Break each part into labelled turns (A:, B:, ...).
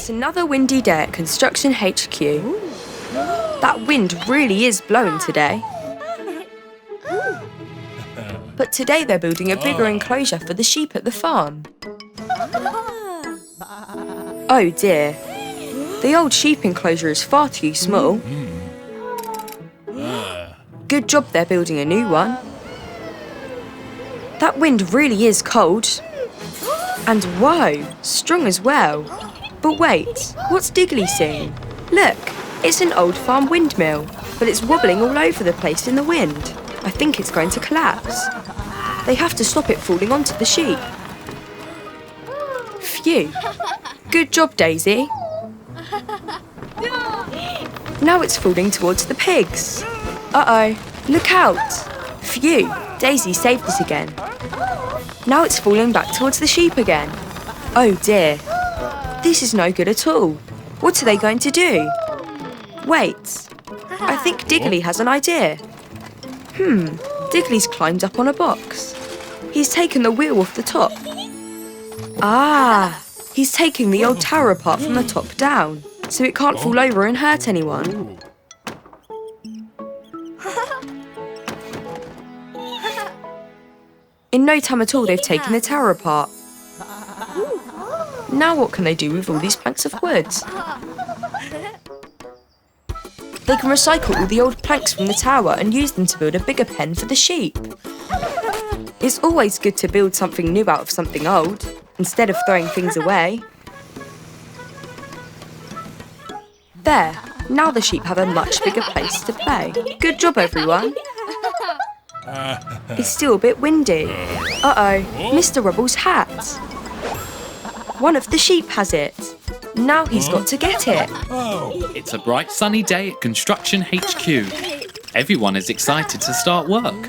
A: It's another windy day at Construction HQ. That wind really is blowing today. But today they're building a bigger enclosure for the sheep at the farm. Oh dear. The old sheep enclosure is far too small. Good job they're building a new one. That wind really is cold. And whoa, strong as well. But wait, what's Digley seeing? Look, it's an old farm windmill, but it's wobbling all over the place in the wind. I think it's going to collapse. They have to stop it falling onto the sheep. Phew. Good job, Daisy. Now it's falling towards the pigs. Uh-oh, look out. Phew, Daisy saved it again. Now it's falling back towards the sheep again. Oh dear. This is no good at all. What are they going to do? Wait, I think Digley has an idea. Digley's climbed up on a box. He's taken the wheel off the top. Ah, he's taking the old tower apart from the top down, so it can't fall over and hurt anyone. In no time at all, they've taken the tower apart. Now what can they do with all these planks of wood? They can recycle all the old planks from the tower and use them to build a bigger pen for the sheep. It's always good to build something new out of something old, instead of throwing things away. There, now the sheep have a much bigger place to play. Good job, everyone. It's still a bit windy. Uh-oh, Mr. Rubble's hat. One of the sheep has it. Now he's got to get it.
B: It's a bright sunny day at Construction HQ. Everyone is excited to start work.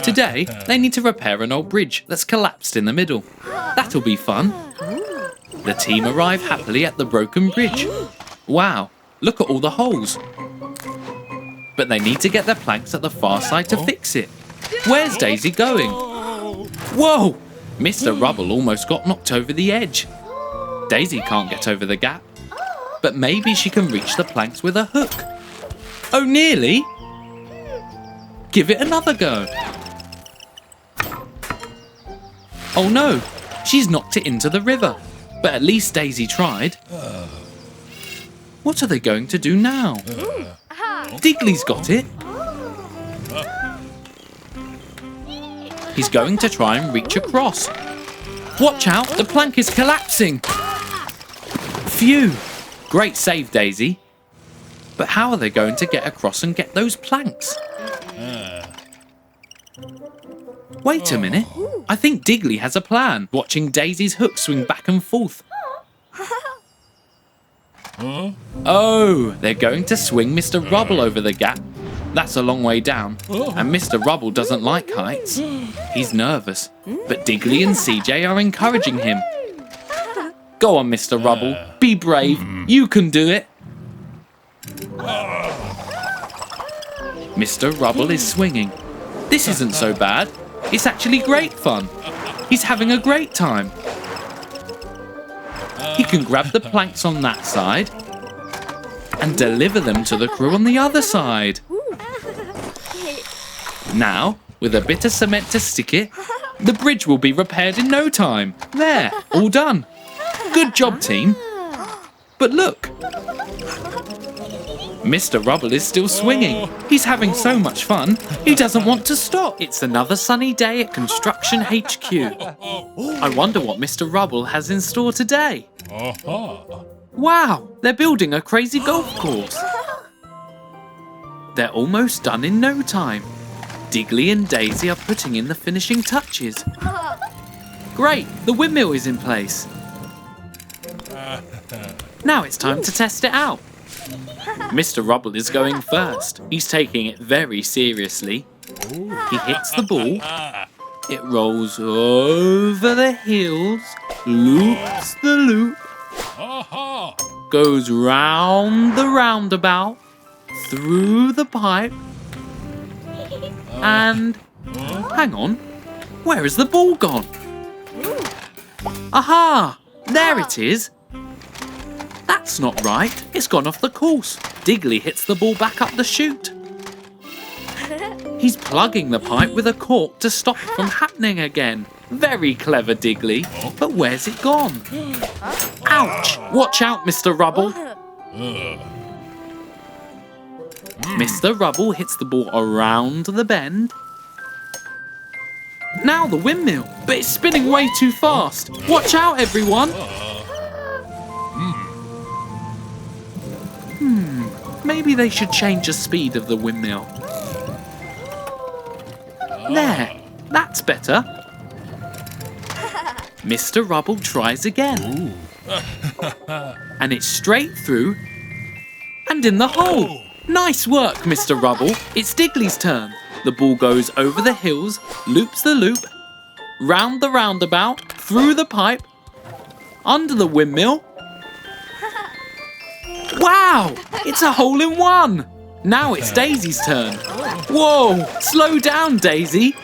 B: Today, they need to repair an old bridge that's collapsed in the middle. That'll be fun. The team arrive happily at the broken bridge. Wow, look at all the holes. But they need to get their planks at the far side to fix it. Where's Daisy going? Whoa! Mr. Rubble almost got knocked over the edge. Daisy can't get over the gap, but maybe she can reach the planks with a hook. Oh, nearly! Give it another go. Oh no, she's knocked it into the river, but at least Daisy tried. What are they going to do now? Digley's got it. He's going to try and reach across. Watch out, the plank is collapsing. Phew, great save, Daisy. But how are they going to get across and get those planks? Wait a minute, I think Digley has a plan, watching Daisy's hook swing back and forth. Oh, they're going to swing Mr. Rubble over the gap. That's a long way down, and Mr. Rubble doesn't like heights. He's nervous, but Digley and CJ are encouraging him. Go on, Mr. Rubble, be brave, you can do it. Mr. Rubble is swinging. This isn't so bad, it's actually great fun. He's having a great time. He can grab the planks on that side and deliver them to the crew on the other side. Now, with a bit of cement to stick it, the bridge will be repaired in no time. There, all done. Good job, team. But look, Mr. Rubble is still swinging. He's having so much fun, he doesn't want to stop. It's another sunny day at Construction HQ. I wonder what Mr. Rubble has in store today. Wow, they're building a crazy golf course. They're almost done in no time. Digley and Dazey are putting in the finishing touches. Great, the windmill is in place. Now it's time to test it out. Mr. Rubble is going first. He's taking it very seriously. He hits the ball. It rolls over the hills, loops the loop, goes round the roundabout, through the pipe, and... hang on, where has the ball gone? Aha! There it is! That's not right. It's gone off the course. Digley hits the ball back up the chute. He's plugging the pipe with a cork to stop it from happening again. Very clever, Digley. But where's it gone? Ouch! Watch out, Mr. Rubble. Mr. Rubble hits the ball around the bend. Now the windmill, but it's spinning way too fast. Watch out, everyone. Maybe they should change the speed of the windmill. There, that's better. Mr. Rubble tries again. And it's straight through and in the hole. Nice work, Mr. Rubble. It's Digley's turn. The ball goes over the hills, loops the loop, round the roundabout, through the pipe, under the windmill. Wow! It's a hole-in-one! Now it's Daisy's turn. Whoa! Slow down, Daisy.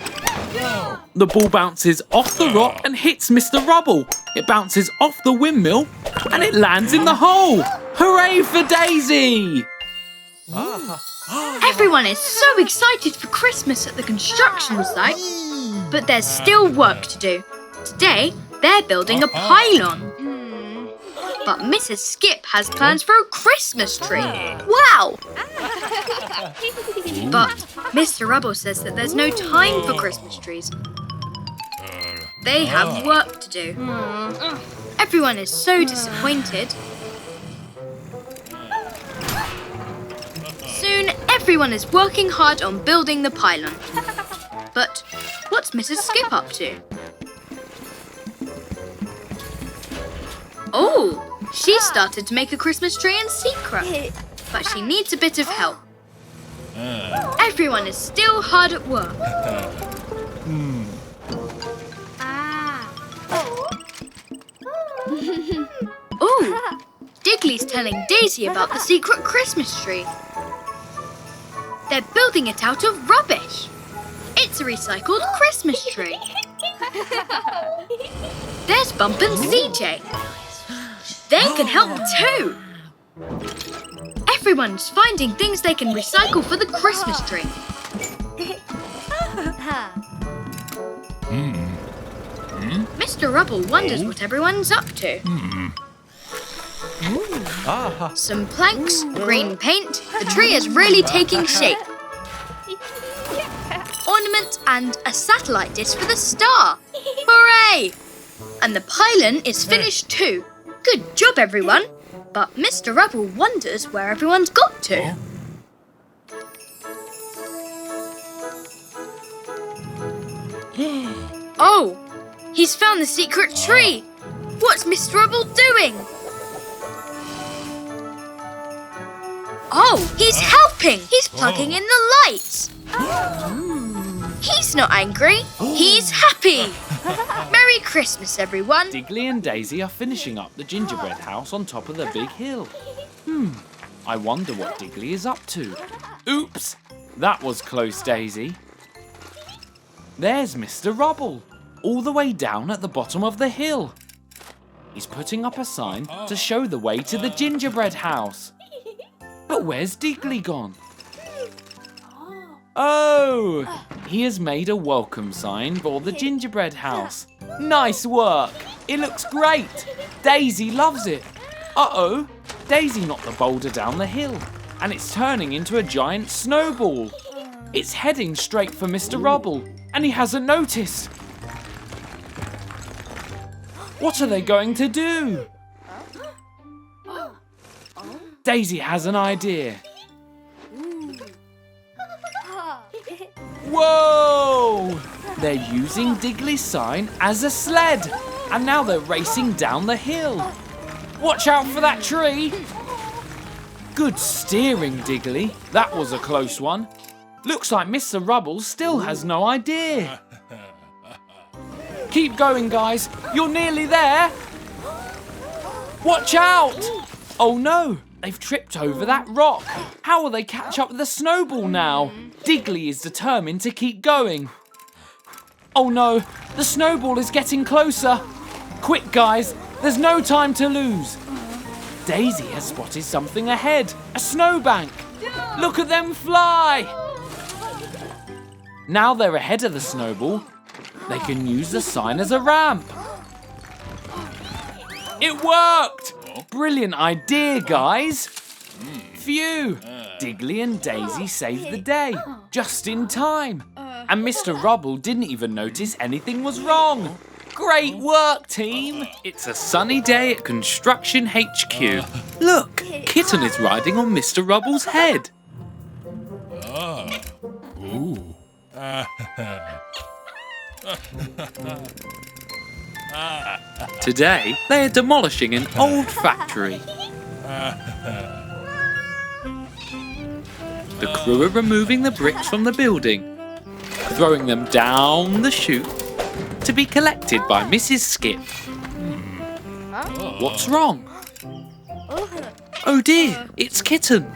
B: The ball bounces off the rock and hits Mr. Rubble. It bounces off the windmill and it lands in the hole. Hooray for Daisy!
C: Everyone is so excited for Christmas at the construction site, but there's still work to do. Today, they're building a pylon. But Mrs. Skip has plans for a Christmas tree. Wow! But Mr. Rubble says that there's no time for Christmas trees. They have work to do. Everyone is so disappointed. Soon, everyone is working hard on building the pylon. But what's Mrs. Skip up to? Oh, she started to make a Christmas tree in secret, but she needs a bit of help. Everyone is still hard at work. Oh, Digley's telling Daisy about the secret Christmas tree. They're building it out of rubbish. It's a recycled Christmas tree. There's Bump and CJ. They can help too. Everyone's finding things they can recycle for the Christmas tree. Mr. Rubble wonders what everyone's up to. Some planks, green paint, the tree is really taking shape. Ornament and a satellite dish for the star. Hooray! And the pylon is finished too. Good job, everyone. But Mr. Rubble wonders where everyone's got to. Oh, he's found the secret tree. What's Mr. Rubble doing? Oh, he's helping. He's plugging in the lights. He's not angry. He's happy. Merry Christmas, everyone.
B: Digley and Daisy are finishing up the gingerbread house on top of the big hill. I wonder what Digley is up to. Oops! That was close, Daisy. There's Mr. Rubble, all the way down at the bottom of the hill. He's putting up a sign to show the way to the gingerbread house. But where's Digley gone? Oh! He has made a welcome sign for the gingerbread house. Nice work! It looks great! Daisy loves it. Uh-oh! Daisy knocked the boulder down the hill, and it's turning into a giant snowball. It's heading straight for Mr. Rubble, and he hasn't noticed. What are they going to do? Daisy has an idea. Whoa! They're using Digley's sign as a sled, and now they're racing down the hill. Watch out for that tree! Good steering, Digley. That was a close one. Looks like Mr. Rubble still has no idea. Keep going, guys. You're nearly there. Watch out! Oh no, they've tripped over that rock. How will they catch up with the snowball now? Digley is determined to keep going. Oh no, the snowball is getting closer. Quick, guys, there's no time to lose.
D: Daisy has spotted something ahead. A snowbank. Look at them fly. Now they're ahead of the snowball. They can use the sign as a ramp. It worked! Brilliant idea, guys. Phew! Digley and Dazey saved the day, just in time. And Mr. Rubble didn't even notice anything was wrong. Great work, team!
B: It's a sunny day at Construction HQ. Look, Kitten is riding on Mr. Rubble's head. Today, they are demolishing an old factory. The crew are removing the bricks from the building, throwing them down the chute to be collected by Mrs. Skip. What's wrong? Oh dear, it's Kitten.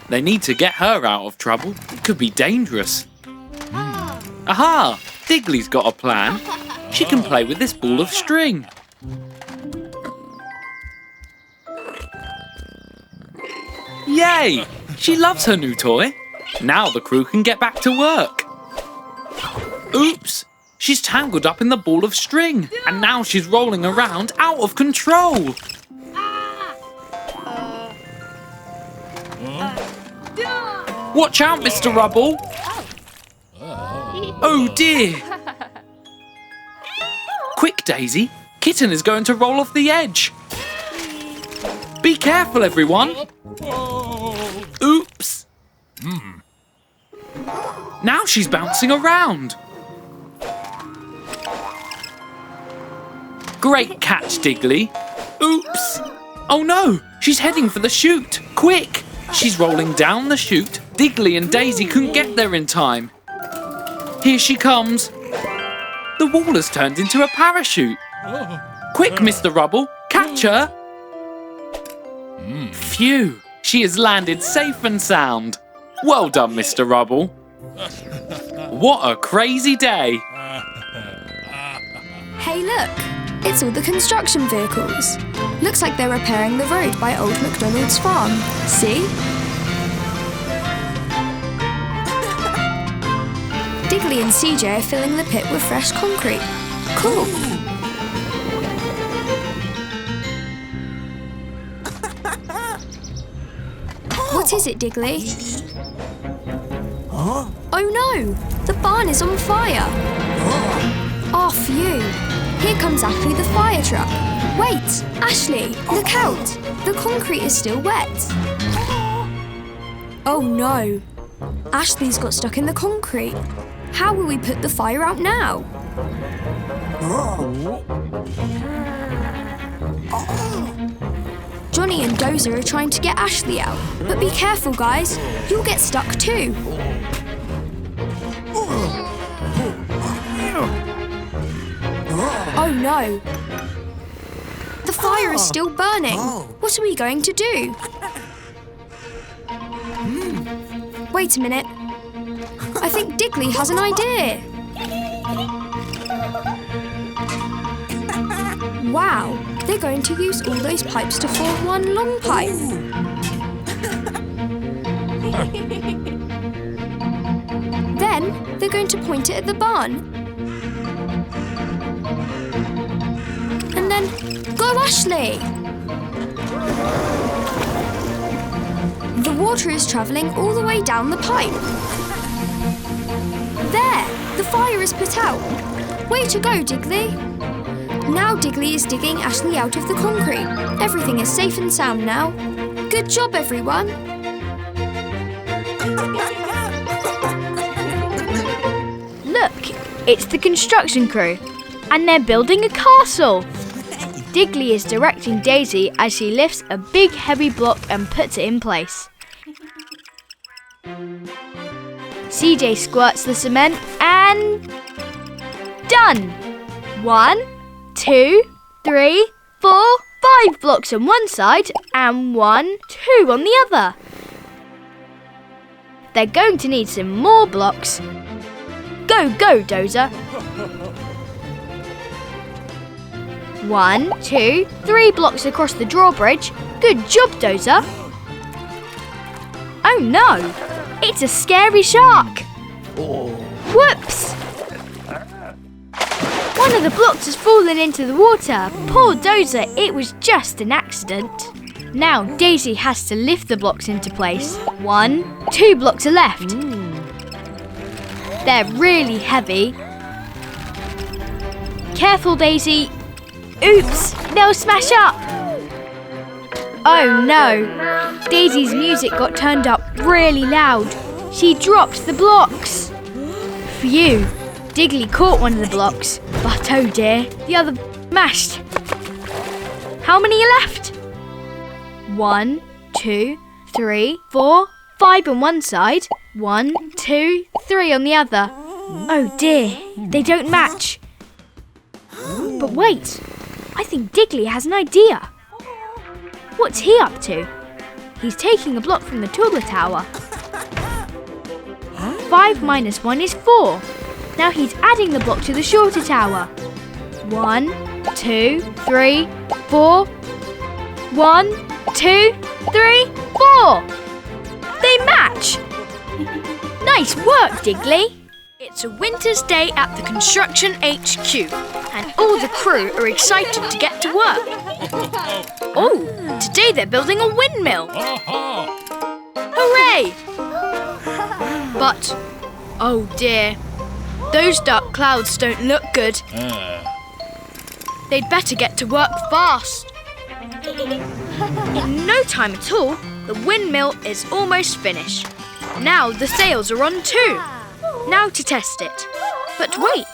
B: They need to get her out of trouble. It could be dangerous. Aha! Digley's got a plan. She can play with this ball of string. Yay! She loves her new toy. Now the crew can get back to work. Oops! She's tangled up in the ball of string, and now she's rolling around out of control. Watch out, Mr. Rubble! Oh dear! Quick, Daisy! Kitten is going to roll off the edge. Be careful, everyone! Oops! Now she's bouncing around. Great catch, Digley. Oops! Oh no! She's heading for the chute. Quick! She's rolling down the chute. Digley and Dazey couldn't get there in time. Here she comes. The wall has turned into a parachute. Quick, Mr. Rubble, catch her. Phew, she has landed safe and sound. Well done, Mr. Rubble. What a crazy day.
E: Hey, look, it's all the construction vehicles. Looks like they're repairing the road by Old MacDonald's farm. See? Digley and CJ are filling the pit with fresh concrete. Cool. What is it, Digley? Oh no! The barn is on fire! Oh, phew! Here comes Ashley the fire truck. Wait! Ashley, look out! The concrete is still wet. Oh no! Ashley's got stuck in the concrete. How will we put the fire out now? Johnny and Dozer are trying to get Ashley out. But be careful, guys. You'll get stuck too. Oh no! The fire is still burning. What are we going to do? Wait a minute. I think Digley has an idea. Wow, they're going to use all those pipes to form one long pipe. Then they're going to point it at the barn. And then, go Ashley! The water is travelling all the way down the pipe. There! The fire is put out. Way to go, Digley! Now Digley is digging Ashley out of the concrete. Everything is safe and sound now. Good job, everyone!
C: Look, it's the construction crew, and they're building a castle. Digley is directing Dazey as she lifts a big heavy block and puts it in place. CJ squirts the cement and... done! 1, 2, 3, 4, 5 blocks on one side and 1, 2 on the other. They're going to need some more blocks. Go, Dozer. 1, 2, 3 blocks across the drawbridge.
E: Good job, Dozer. Oh no! It's a scary shark! Whoops! One of the blocks has fallen into the water. Poor Dozer, it was just an accident. Now Daisy has to lift the blocks into place. 1, 2 blocks are left. They're really heavy. Careful, Daisy. Oops, they'll smash up. Oh no, Daisy's music got turned up really loud. She dropped the blocks. Phew, Digley caught one of the blocks, but oh dear, the other mashed. How many are left? 1, 2, 3, 4, 5 on one side. 1, 2, 3 on the other. Oh dear, they don't match. But wait, I think Digley has an idea. What's he up to? He's taking a block from the taller tower. 5 minus 1 is 4. Now he's adding the block to the shorter tower. 1, 2, 3, 4. 1, 2, 3, 4. They match. Nice work, Digley.
C: It's a winter's day at the construction HQ, and all the crew are excited to get to work. Oh, today they're building a windmill. Hooray! But, oh dear, those dark clouds don't look good. They'd better get to work fast. In no time at all, the windmill is almost finished. Now the sails are on too. Now to test it. But wait,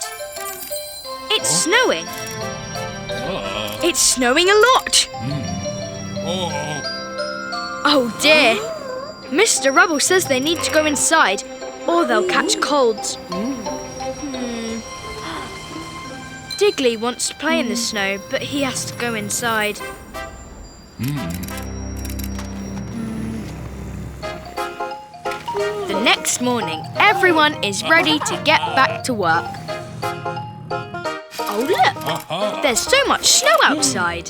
C: it's snowing. It's snowing a lot. Oh dear. Mr. Rubble says they need to go inside or they'll catch colds. Digley wants to play in the snow, but he has to go inside. The next morning, everyone is ready to get back to work. Oh look, there's so much snow outside.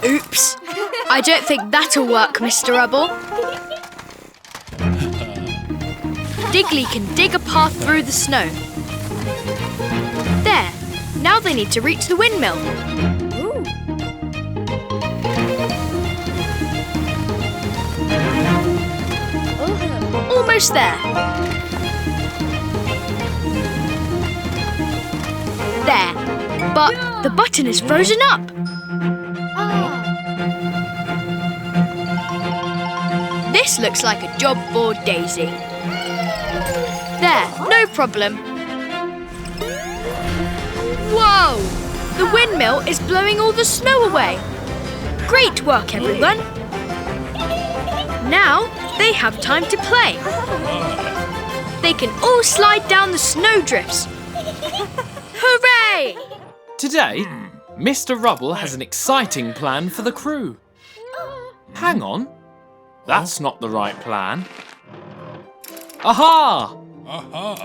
C: Oops, I don't think that'll work, Mr. Rubble. Digley can dig a path through the snow. There, now they need to reach the windmill. Almost there. There, but the button is frozen up. This looks like a job for Daisy. There, no problem. Whoa! The windmill is blowing all the snow away. Great work, everyone. Now they have time to play. They can all slide down the snowdrifts. Hooray!
D: Today, Mr. Rubble has an exciting plan for the crew. Hang on, that's not the right plan. Aha!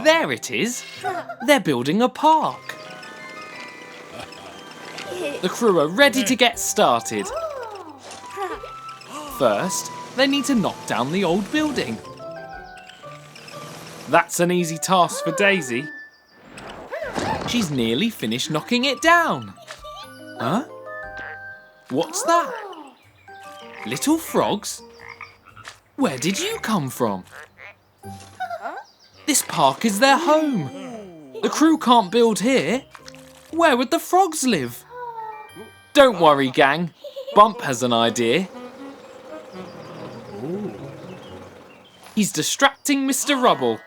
D: There it is. They're building a park. The crew are ready to get started. First, they need to knock down the old building. That's an easy task for Daisy. She's nearly finished knocking it down. Huh? What's that? Little frogs? Where did you come from? This park is their home. The crew can't build here. Where would the frogs live? Don't worry, gang. Bump has an idea. He's distracting Mr. Rubble,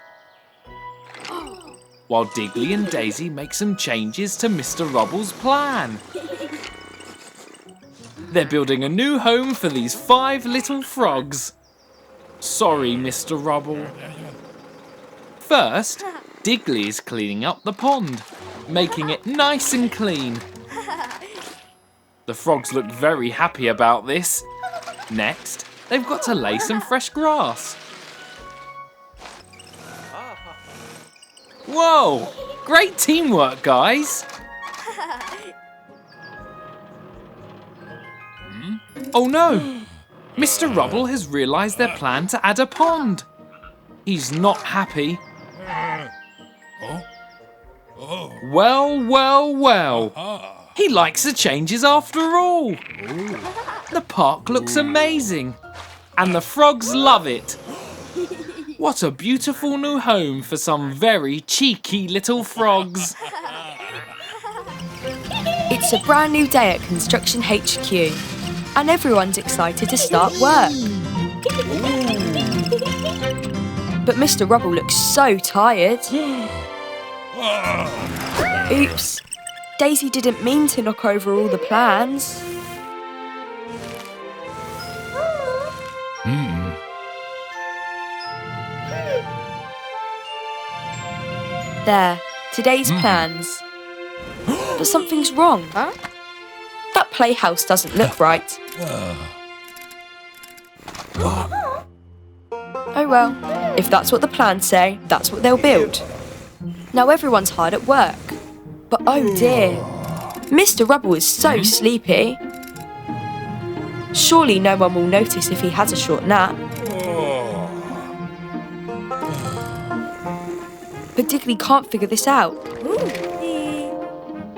D: while Digley and Dazey make some changes to Mr. Rubble's plan. They're building a new home for these 5 little frogs. Sorry, Mr. Rubble. First, Digley is cleaning up the pond, making it nice and clean. The frogs look very happy about this. Next, they've got to lay some fresh grass. Whoa! Great teamwork, guys! Oh no! Mr. Rubble has realised their plan to add a pond. He's not happy. Well, well, well. He likes the changes after all. The park looks amazing. And the frogs love it. What a beautiful new home for some very cheeky little frogs.
A: It's a brand new day at Construction HQ, and everyone's excited to start work. But Mr. Rubble looks so tired. Oops, Daisy didn't mean to knock over all the plans. There, today's plans. But something's wrong. That playhouse doesn't look right. Oh well, if that's what the plans say, that's what they'll build. Now everyone's hard at work. But oh dear, Mr. Rubble is so sleepy. Surely no one will notice if he has a short nap. But Digley can't figure this out.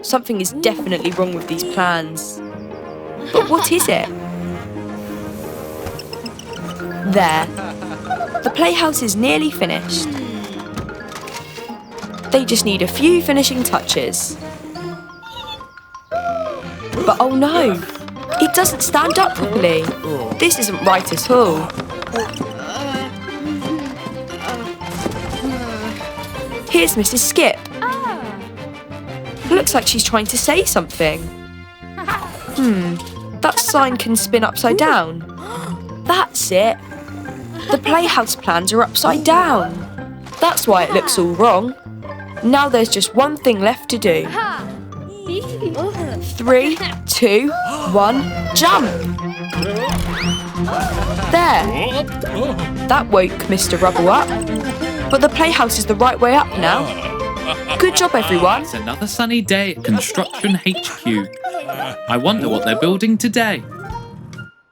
A: Something is definitely wrong with these plans. But what is it? There. The playhouse is nearly finished. They just need a few finishing touches. But oh no! It doesn't stand up properly. This isn't right at all. Here's Mrs. Skip. Looks like she's trying to say something. That sign can spin upside down. That's it. The playhouse plans are upside down. That's why it looks all wrong. Now there's just one thing left to do. 3, 2, 1, jump! There. That woke Mr. Rubble up. But the playhouse is the right way up now. Good job, everyone.
B: It's another sunny day at Construction HQ. I wonder what they're building today.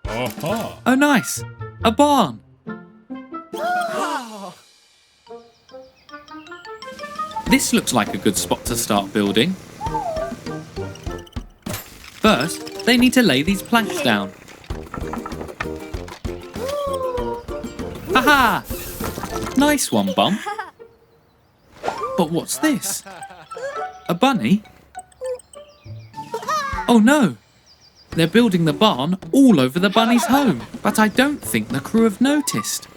B: Oh, nice. A barn. This looks like a good spot to start building. First, they need to lay these planks down. Haha! Nice one, Bump. But what's this? A bunny? Oh no! They're building the barn all over the bunny's home, but I don't think the crew have noticed.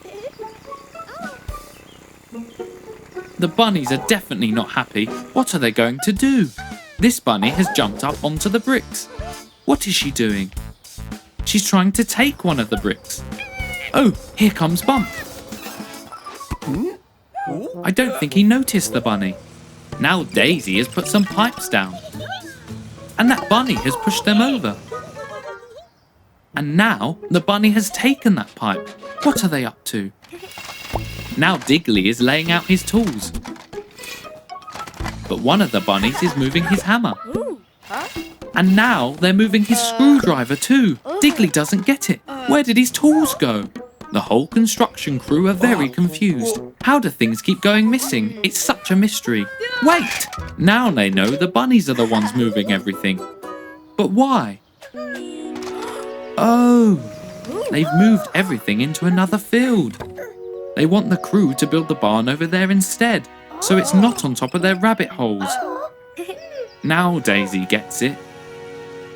B: The bunnies are definitely not happy. What are they going to do? This bunny has jumped up onto the bricks. What is she doing? She's trying to take one of the bricks. Oh, here comes Bump. I don't think he noticed the bunny. Now Daisy has put some pipes down. And that bunny has pushed them over. And now the bunny has taken that pipe. What are they up to? Now Digley is laying out his tools. But one of the bunnies is moving his hammer. And now they're moving his screwdriver too. Digley doesn't get it. Where did his tools go? The whole construction crew are very confused. How do things keep going missing? It's such a mystery. Wait! Now they know the bunnies are the ones moving everything. But why? Oh! They've moved everything into another field. They want the crew to build the barn over there instead, so it's not on top of their rabbit holes. Now Daisy gets it.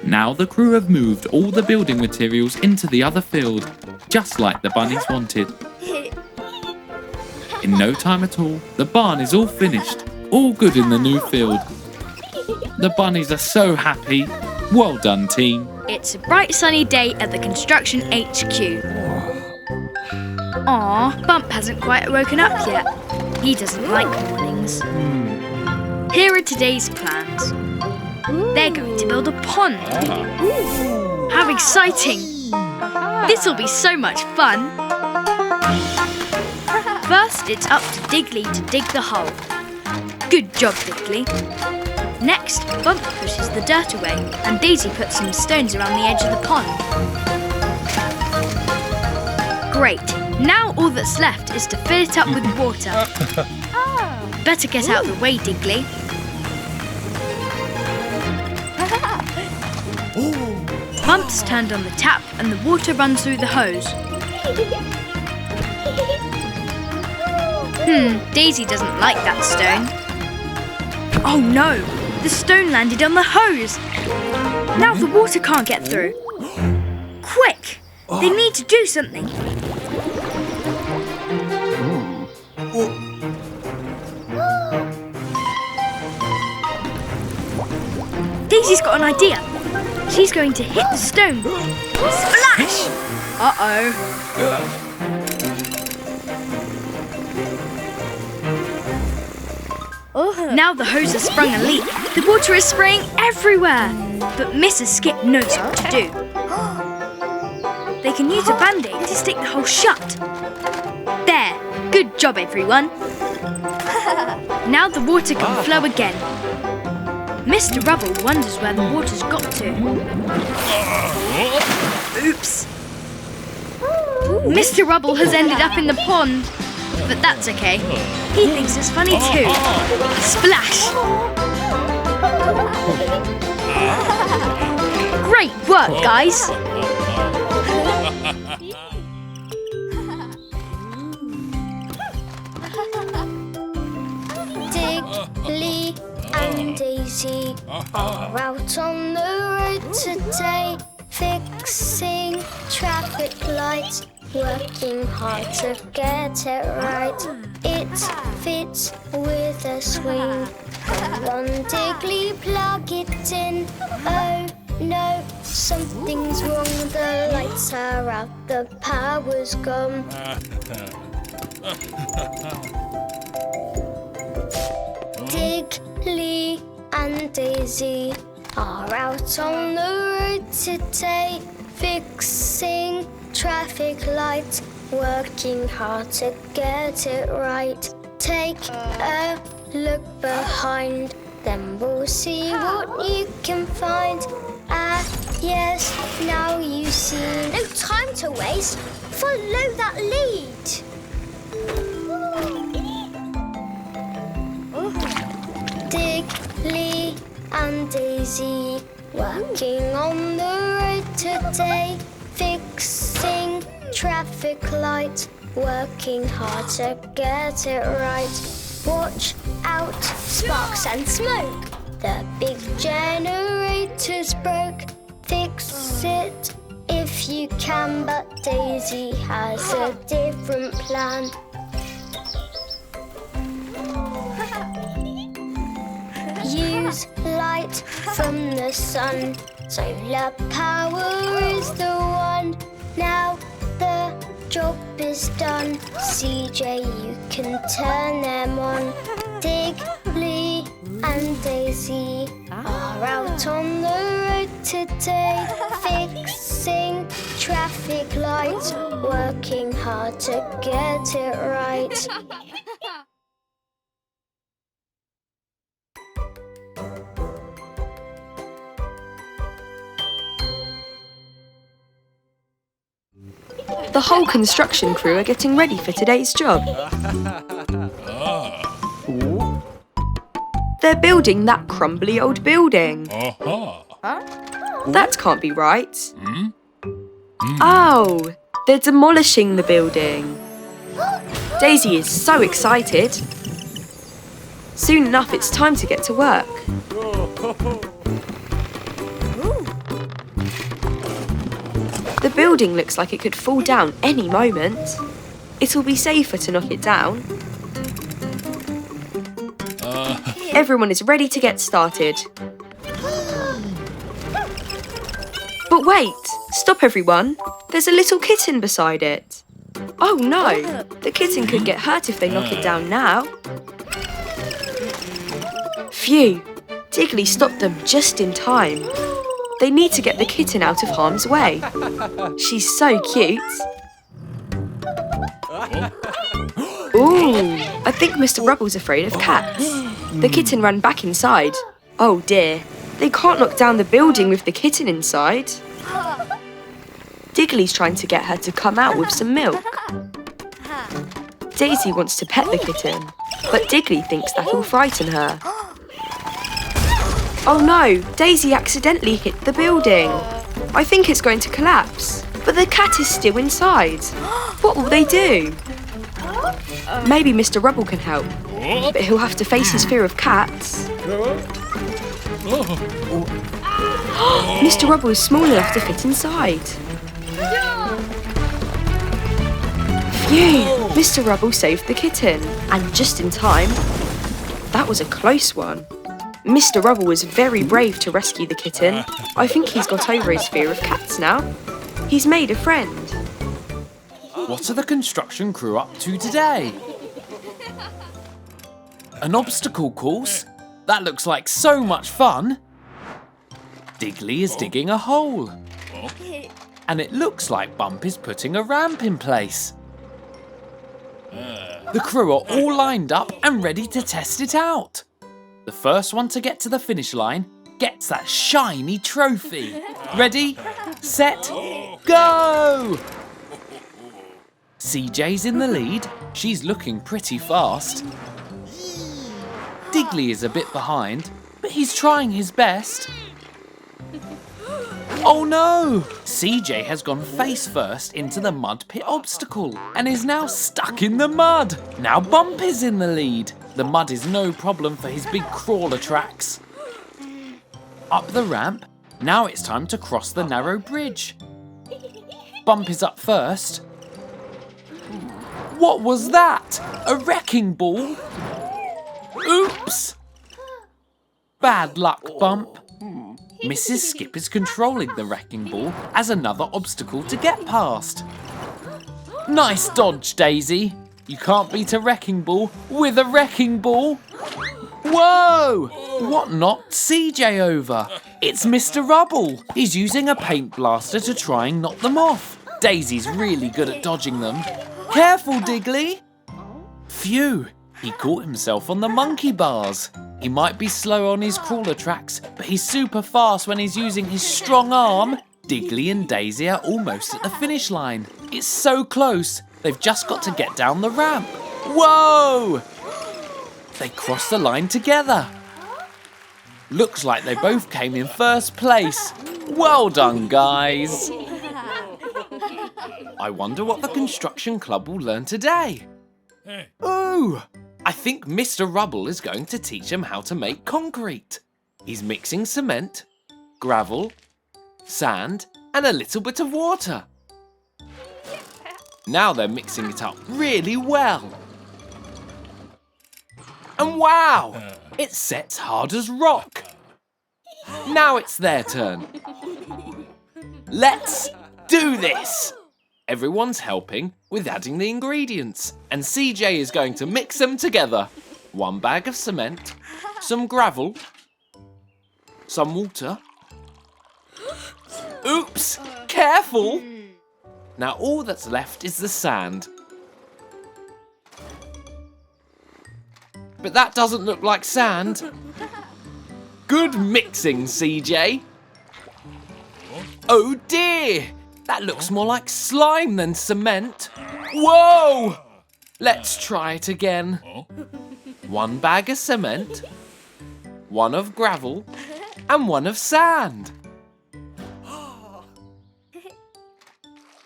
B: Now the crew have moved all the building materials into the other field, just like the bunnies wanted. In no time at all, the barn is all finished, all good in the new field. The bunnies are so happy. Well done, team.
C: It's a bright sunny day at the Construction HQ. Aw, Bump hasn't quite woken up yet. He doesn't like mornings. Here are today's plans. They're going to build a pond. How exciting! This'll be so much fun. First, it's up to Digley to dig the hole. Good job, Digley. Next, Bump pushes the dirt away and Daisy puts some stones around the edge of the pond. Great. Now all that's left is to fill it up with water. Better get out of the way, Digley. Mumps turned on the tap and the water runs through the hose. Daisy doesn't like that stone. Oh no! The stone landed on the hose! Now the water can't get through. Quick! They need to do something. Daisy's got an idea. She's going to hit the stone. Splash! Uh-oh. Now the hose has sprung a leak. The water is spraying everywhere. But Mrs. Skip knows what to do. They can use a band-aid to stick the hole shut. There. Good job, everyone. Now the water can flow again. Mr. Rubble wonders where the water's got to. Oops. Mr. Rubble has ended up in the pond. But that's okay. He thinks it's funny too. Splash! Great work, guys!
F: Digley and Dazey are out on the road today, fixing traffic lights, working hard to get it right. It fits with a swing. Come on, Digley, plug it in. Oh no, something's wrong. The lights are out, the power's gone. Digley and Dazey are out on the road today, fixing traffic lights, working hard to get it right. Take a look behind, then we'll see what you can find. Yes, now you see. No time to waste. Follow that lead. Digley and Dazey working on the road today, fixing traffic lights, working hard to get it right. Watch out, sparks and smoke. The big generator's broke. Fix it if you can, but Dazey has a different plan. Use light from the sun. Solar power is the one. Now the job is done. CJ, you can turn them on. Digley and Dazey are out on the road today, fixing traffic lights, working hard to get it right.
A: The whole construction crew are getting ready for today's job. They're building that crumbly old building. That can't be right. Oh, they're demolishing the building. Dazey is so excited. Soon enough, it's time to get to work. The building looks like it could fall down any moment. It'll be safer to knock it down. Everyone is ready to get started. But wait! Stop, everyone! There's a little kitten beside it. Oh no! The kitten could get hurt if they knock it down now. Phew! Digley stopped them just in time. They need to get the kitten out of harm's way. She's so cute. Ooh, I think Mr. Rubble's afraid of cats. The kitten ran back inside. Oh dear, they can't knock down the building with the kitten inside. Digley's trying to get her to come out with some milk. Daisy wants to pet the kitten, but Digley thinks that'll frighten her. Oh no, Daisy accidentally hit the building. I think it's going to collapse, but the cat is still inside. What will they do? Maybe Mr. Rubble can help, but he'll have to face his fear of cats. Mr. Rubble is small enough to fit inside. Phew! Mr. Rubble saved the kitten, and just in time. That was a close one. Mr. Rubble was very brave to rescue the kitten. I think he's got over his fear of cats now. He's made a friend.
D: What are the construction crew up to today? An obstacle course? That looks like so much fun. Digley is digging a hole. And it looks like Bump is putting a ramp in place. The crew are all lined up and ready to test it out. The first one to get to the finish line gets that shiny trophy. Ready, set, go! CJ's in the lead. She's looking pretty fast. Digley is a bit behind, but he's trying his best. Oh no! CJ has gone face first into the mud pit obstacle and is now stuck in the mud. Now Bump is in the lead. The mud is no problem for his big crawler tracks. Up the ramp, now it's time to cross the narrow bridge. Bump is up first. What was that? A wrecking ball? Oops! Bad luck, Bump. Mrs. Skip is controlling the wrecking ball as another obstacle to get past. Nice dodge, Daisy. You can't beat a wrecking ball with a wrecking ball. Whoa! What knocked CJ over? It's Mr. Rubble. He's using a paint blaster to try and knock them off. Daisy's really good at dodging them. Careful, Digley. Phew, he caught himself on the monkey bars. He might be slow on his crawler tracks, but he's super fast when he's using his strong arm. Digley and Daisy are almost at the finish line. It's so close. They've just got to get down the ramp. Whoa! They crossed the line together. Looks like they both came in first place. Well done, guys. I wonder what the construction club will learn today. Ooh! I think Mr. Rubble is going to teach them how to make concrete. He's mixing cement, gravel, sand, and a little bit of water. Now they're mixing it up really well. And wow! It sets hard as rock. Now it's their turn. Let's do this! Everyone's helping with adding the ingredients, and CJ is going to mix them together. 1 bag of cement, some gravel, some water. Oops! Careful! Now all that's left is the sand. But that doesn't look like sand. Good mixing, CJ. Oh dear! That looks more like slime than cement. Whoa! Let's try it again. 1 bag of cement, 1 of gravel, and 1 of sand.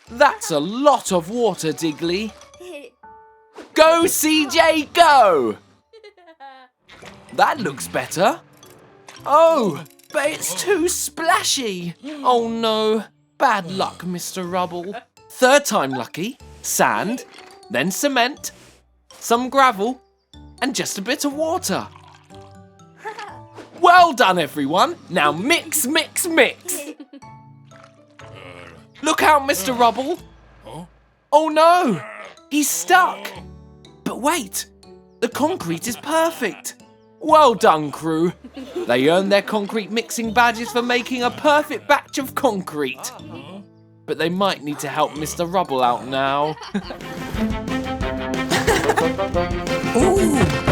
D: That's a lot of water, Digley. Go, CJ, go! That looks better. Oh, but it's too splashy. Oh no. Bad luck, Mr. Rubble. 3rd time lucky. Sand, then cement, some gravel, and just a bit of water. Well done, everyone. Now mix, mix, mix. Look out, Mr. Rubble. Oh no, he's stuck. But wait, the concrete is perfect. Well done, crew. They earned their concrete mixing badges for making a perfect batch of concrete. But they might need to help Mr. Rubble out now. Ooh.